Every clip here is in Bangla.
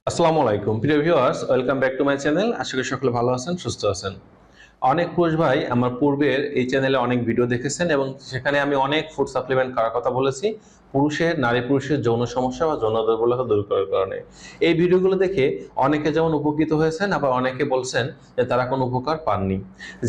আসসালামু আলাইকুম প্রিয় viewers, welcome back to my channel. আশা করি সকলে ভালো আছেন, সুস্থ আছেন। অনেক পুরুষ ভাই আমার পূর্বের এই চ্যানেলে অনেক ভিডিও দেখেছেন এবং সেখানে আমি অনেক ফুড সাপ্লিমেন্ট খাওয়ার কথা বলেছি নারী পুরুষের যৌন সমস্যা বা যৌন দুর্বলতা দূর করার কারণে। এই ভিডিওগুলো দেখে অনেকে যেমন উপকৃত হয়েছেন, আবার অনেকে বলছেন যে তারা কোনো উপকার পাননি।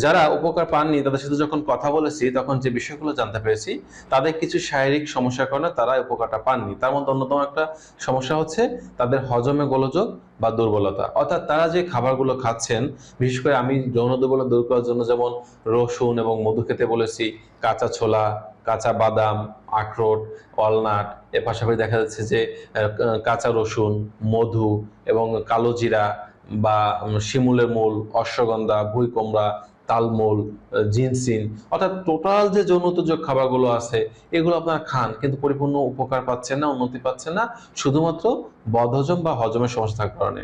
যারা উপকার পাননি তাদের সাথে যখন কথা বলেছি তখন যে বিষয়গুলো জানতে পেরেছি, তাদের কিছু শারীরিক সমস্যার কারণে তারা উপকারটা পাননি। তার মধ্যে অন্যতম একটা সমস্যা হচ্ছে তাদের হজমে গোলযোগ বা দুর্বলতা, অর্থাৎ তারা যে খাবারগুলো খাচ্ছেন, বিশেষ করে আমি যৌন দুর্বলতা দূর করার জন্য যেমন রসুন এবং মধু খেতে বলেছি, কাঁচা ছোলা, কাঁচা বাদাম, আখরোট, ওয়ালনাট, এর পাশাপাশি দেখা যাচ্ছে যে কাঁচা রসুন, মধু এবং কালো জিরা বা শিমুলের মূল, অশ্বগন্ধা, ভুঁইকুমড়া, তালমূল, জিনসিন, অর্থাৎ টোটাল যে যৌনোত্তেজক খাবারগুলো আছে এগুলো আপনারা খান, কিন্তু পরিপূর্ণ উপকার পাচ্ছেন না, উন্নতি পাচ্ছেন না, শুধুমাত্র বদহজম বা হজমের সমস্যা থাকার কারণে।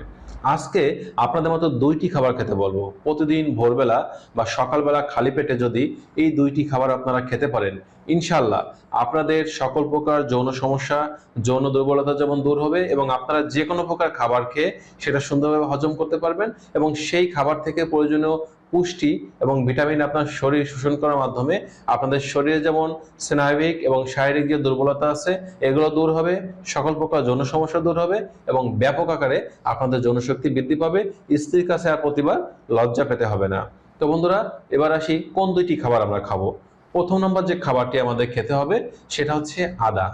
আজকে আপনাদের মতো দুইটি খাবার খেতে বলবো। প্রতিদিন ভোরবেলা বা সকালবেলা খালি পেটে যদি এই দুইটি খাবার আপনারা খেতে পারেন, ইনশাল্লাহ আপনাদের সকল প্রকার যৌন সমস্যা, যৌন দুর্বলতা যেমন দূর হবে এবং আপনারা যে কোনো প্রকার খাবার খেয়ে সেটা সুন্দরভাবে হজম করতে পারবেন এবং সেই খাবার থেকে প্রয়োজনীয় পুষ্টি এবং ভিটামিন আপনার শরীর শোষণ করার মাধ্যমে আপনাদের শরীরে যেমন স্নায়বিক এবং শারীরিক যে দুর্বলতা আছে এগুলো দূর হবে, সকল প্রকার যৌন সমস্যা দূর হবে এবং ব্যাপক আকারে আপনাদের যৌনশক্তি বৃদ্ধি পাবে। স্ত্রীর কাছে আর প্রতিবার লজ্জা পেতে হবে না। তো বন্ধুরা, এবার আসি কোন দুইটি খাবার আমরা খাবো। প্রথম নম্বর যে খাবারটি আমাদের খেতে হবে সেটা হচ্ছে আদা।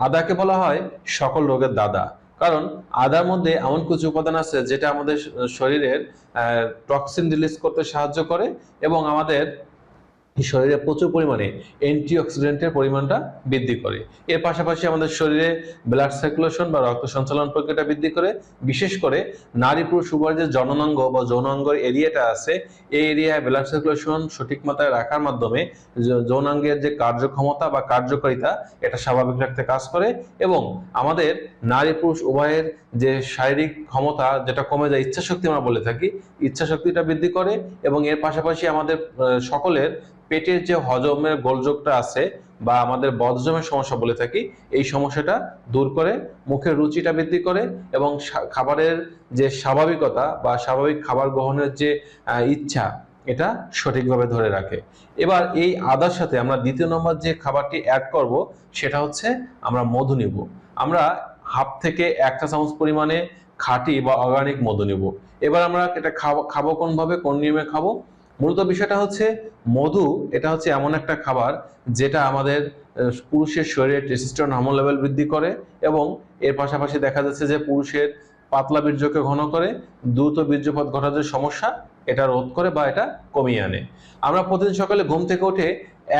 আদাকে বলা হয় সকল রোগের দাদা, কারণ আদার মধ্যে এমন কিছু উপাদান আছে যেটা আমাদের শরীরের টক্সিন রিলিজ করতে সাহায্য করে এবং আমাদের শরীরে প্রচুর পরিমাণে অ্যান্টিঅক্সিডেন্টের পরিমাণটা বৃদ্ধি করে। এর পাশাপাশি আমাদের শরীরে ব্লাড সার্কুলেশন বা রক্ত সঞ্চালন প্রক্রিয়াটা বৃদ্ধি করে। বিশেষ করে নারী পুরুষ উভয়ের যে জননাঙ্গ বা যৌনাঙ্গের এরিয়াটা আছে, এই এরিয়ায় ব্লাড সার্কুলেশন সঠিক মাত্রায় রাখার মাধ্যমে যৌনাঙ্গের যে কার্যক্ষমতা বা কার্যকারিতা এটা স্বাভাবিক রাখতে কাজ করে এবং আমাদের নারী পুরুষ উভয়ের যে শারীরিক ক্ষমতা যেটা কমে যায়, ইচ্ছা শক্তি আমরা বলে থাকি, ইচ্ছা শক্তিটা বৃদ্ধি করে এবং এর পাশাপাশি আমাদের সকলের পেটের যে হজমের গোলযোগটা আছে বা আমাদের বদহজমের সমস্যা বলে থাকি, এই সমস্যাটা দূর করে, মুখের রুচিটা বৃদ্ধি করে এবং খাবারের যে স্বাভাবিকতা বা স্বাভাবিক খাবার গ্রহণের যে ইচ্ছা এটা সঠিকভাবে ধরে রাখে। এবার এই আদার সাথে আমরা দ্বিতীয় নম্বর যে খাবারটি অ্যাড করব সেটা হচ্ছে আমরা মধু নিব। আমরা হাফ থেকে 1 চা চামচ পরিমাণে খাঁটি বা অর্গানিক মধু নিব। এবার আমরা এটা খাবো কোনভাবে, কোন নিয়মে খাবো? মূলত বিষয়টা হচ্ছে মধু, এটা হচ্ছে এমন একটা খাবার যেটা আমাদের পুরুষের শরীরে টেস্টোস্টেরন হরমোন লেভেল বৃদ্ধি করে এবং এর পাশাপাশি দেখা যাচ্ছে যে পুরুষের পাতলা বীর্যকে ঘন করে, দ্রুত বীর্যপাত ঘটার যে সমস্যা এটা রোধ করে বা এটা কমিয়ে আনে। আমরা প্রতিদিন সকালে ঘুম থেকে উঠে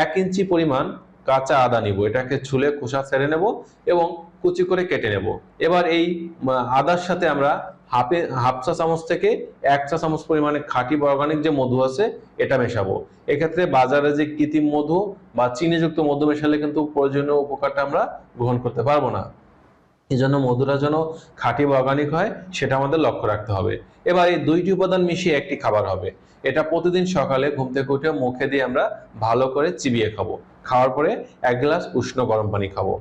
1 ইঞ্চি পরিমাণ কাঁচা আদা নিব, এটাকে ছুলে খোসা ছেড়ে নেব এবং কুচি করে কেটে নেব। এবার এই আদার সাথে আমরা হাফ চা চামচ থেকে 1 চা চামচ পরিমাণে খাঁটি বা অর্গানিক যে মধু আছে এটা মেশাবো। এক্ষেত্রে বাজারে যে কৃত্রিম মধু বা চিনিযুক্ত মধু মেশালে কিন্তু প্রয়োজনীয় উপকারটা আমরা গ্রহণ করতে পারবো না। এই জন্য মধুটা যেন খাঁটি বা অর্গানিক হয় সেটা আমাদের লক্ষ্য রাখতে হবে। এবার এই দুইটি উপাদান মিশিয়ে একটি খাবার হবে। এটা প্রতিদিন সকালে ঘুম থেকে উঠে মুখে দিয়ে আমরা ভালো করে চিবিয়ে খাবো। খাওয়ার পরে 1 গ্লাস উষ্ণ গরম পানি খাবো।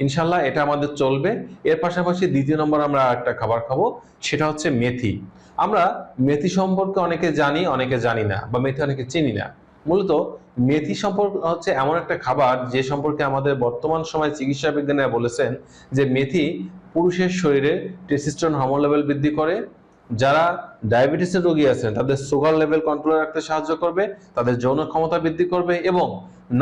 ইনশাল্লাহ এটা আমাদের চলবে। এর পাশাপাশি দ্বিতীয় নম্বর আমরা একটা খাবার খাবো, সেটা হচ্ছে মেথি। আমরা মেথি সম্পর্কে অনেকে জানি, অনেকে জানি না, বা মেথি অনেকে চিনি না। মূলত মেথি সম্পর্ক হচ্ছে এমন একটা খাবার যে সম্পর্কে আমাদের বর্তমান সময় চিকিৎসা বিজ্ঞানীরা বলেছেন যে মেথি পুরুষের শরীরে টেস্টোস্টেরন হরমোন লেভেল বৃদ্ধি করে, যারা ডায়াবেটিসের রোগী আছেন তাদের সুগার লেভেল কন্ট্রোলে রাখতে সাহায্য করবে, তাদের যৌন ক্ষমতা বৃদ্ধি করবে এবং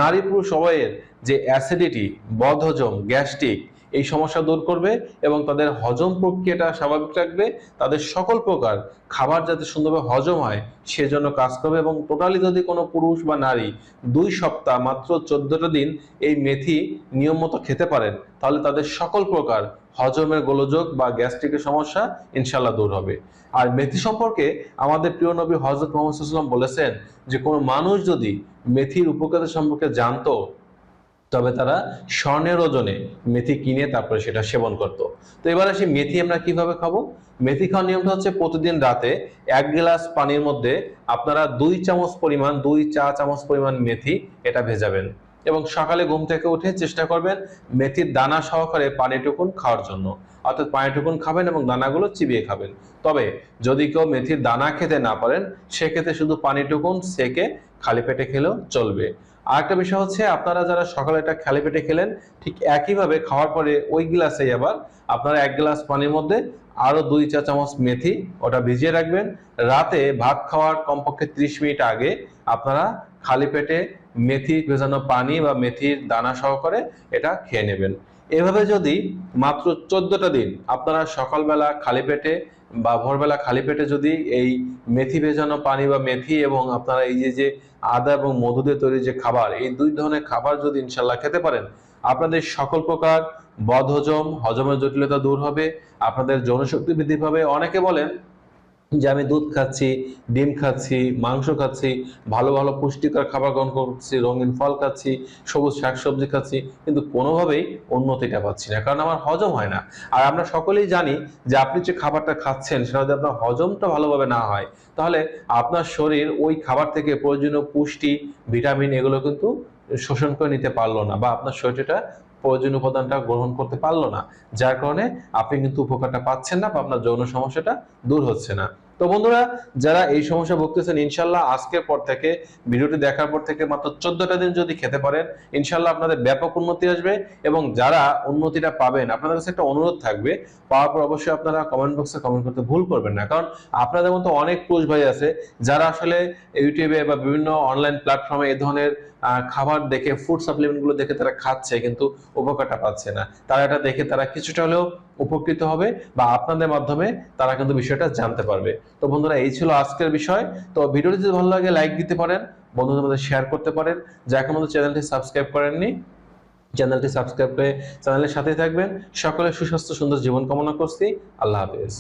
নারী পুরুষ উভয়ের যে অ্যাসিডিটি, বদহজম, গ্যাস্ট্রিক এই সমস্যা দূর করবে এবং তাদের হজম প্রক্রিয়াটা স্বাভাবিক রাখবে। তাদের সকল প্রকার খাবার যাতে সুন্দরভাবে হজম হয় সেজন্য কাজ করবে এবং টোটালি যদি কোনো পুরুষ বা নারী 2 সপ্তাহ মাত্র 14টা দিন এই মেথি নিয়ম মতো খেতে পারেন, তাহলে তাদের সকল প্রকার হজমের গোলযোগ বা গ্যাস্ট্রিকের সমস্যা ইনশাল্লাহ দূর হবে। আর মেথি সম্পর্কে আমাদের প্রিয় নবী হযরত মুহাম্মদ সাল্লাল্লাহু আলাইহি ওয়াসাল্লাম বলেছেন যে কোনো মানুষ যদি মেথির উপকারিতা সম্পর্কে জানতো তবে তারা স্বর্ণের ওজনে মেথি কিনে তারপরে সেটা সেবন করত। তো এবার আসি মেথি আমরা কিভাবে খাবো। মেথি খাওয়ার নিয়মটা হচ্ছে প্রতিদিন রাতে 1 গ্লাস পানির মধ্যে আপনারা 2 চা চামচ পরিমাণ মেথি এটা ভেজাবেন। এবং সকালে ঘুম থেকে উঠে চেষ্টা করবেন মেথির দানা সহকারে পানিটুকুন খাওয়ার জন্য। অর্থাৎ পানিটুকুন খাবেন এবং দানাগুলো চিবিয়ে খাবেন। তবে যদি কেউ মেথির দানা খেতে না পারেন, সেক্ষেত্রে শুধু পানিটুকুন সেকে খালি পেটে খেলেও চলবে। আরেকটা বিষয় হচ্ছে, আপনারা যারা সকালে এটা খালি পেটে খেলেন, ঠিক একইভাবে খাওয়ার পরে ওই গ্লাসেই আবার আপনারা 1 গ্লাস পানির মধ্যে আরো 2 চা চামচ মেথি ওটা ভিজিয়ে রাখবেন। রাতে ভাত খাওয়ার কমপক্ষে 30 মিনিট আগে আপনারা খালি পেটে মেথি ভেজানো পানি বা মেথির দানা সহকারে এটা খেয়ে নেবেন। এভাবে যদি মাত্র 14টা দিন আপনারা সকালবেলা খালি পেটে বা ভোরবেলা খালি পেটে যদি এই মেথি ভেজানো পানি বা মেথি এবং আপনারা এই যে আদা এবং মধু দিয়ে তৈরি যে খাবার, এই 2 ধরনের খাবার যদি ইনশাল্লাহ খেতে পারেন, আপনাদের সকল প্রকার বদহজম, হজমের জটিলতা দূর হবে, আপনাদের যৌনশক্তি বৃদ্ধি পাবে। অনেকে বলেন যে আমি দুধ খাচ্ছি, ডিম খাচ্ছি, মাংস খাচ্ছি, ভালো ভালো পুষ্টিকর খাবার গ্রহণ করছি, রঙিন ফল খাচ্ছি, সবুজ শাকসবজি খাচ্ছি, কিন্তু কোনোভাবেই উন্নতিটা পাচ্ছি না, কারণ আমার হজম হয় না। আর আমরা সকলেই জানি যে আপনি যে খাবারটা খাচ্ছেন সেটা যদি আপনার হজমটা ভালোভাবে না হয়, তাহলে আপনার শরীর ওই খাবার থেকে প্রয়োজনীয় পুষ্টি, ভিটামিন এগুলো কিন্তু শোষণ করে নিতে পারলো না, বা আপনার শরীরটা প্রয়োজনীয় উপাদানটা গ্রহণ করতে পারলো না, যার কারণে আপনি কিন্তু উপকারটা পাচ্ছেন না বা আপনার যৌন সমস্যাটা দূর হচ্ছে না। তো বন্ধুরা, যারা এই সমস্যা ভুগতেছেন, ইনশাল্লাহ আজকের পর থেকে, ভিডিওটি দেখার পর থেকে মাত্র 14টা দিন যদি খেতে পারেন, ইনশাল্লাহ আপনাদের ব্যাপক উন্নতি আসবে। এবং যারা উন্নতিটা পাবেন, আপনাদের কাছে একটা অনুরোধ থাকবে, পাওয়ার পর অবশ্যই আপনারা কমেন্ট বক্সে কমেন্ট করতে ভুল করবেন না, কারণ আপনাদের মতো অনেক পুরুষ ভাই আছে যারা আসলে ইউটিউবে বা বিভিন্ন অনলাইন প্ল্যাটফর্মে এই ধরনের খাবার দেখে, ফুড সাপ্লিমেন্ট গুলো দেখে তারা খাচ্ছে কিন্তু উপকারটা পাচ্ছে না। তারা এটা দেখে তারা কিছুটা হলেও উপকৃত হবে, বা আপনাদের মাধ্যমে তারা কিন্তু বিষয়টা জানতে পারবে। তো বন্ধুরা, এই ছিল আজকের বিষয়। তো ভিডিওটি যদি ভালো লাগে লাইক দিতে পারেন, বন্ধুদের মধ্যে শেয়ার করতে পারেন। যারা এখনো চ্যানেলটি সাবস্ক্রাইব করেননি, চ্যানেলটি সাবস্ক্রাইব করে চ্যানেলের সাথেই থাকবেন। সকলের সুস্বাস্থ্য সুন্দর জীবন কামনা করছি। আল্লাহ হাফেজ।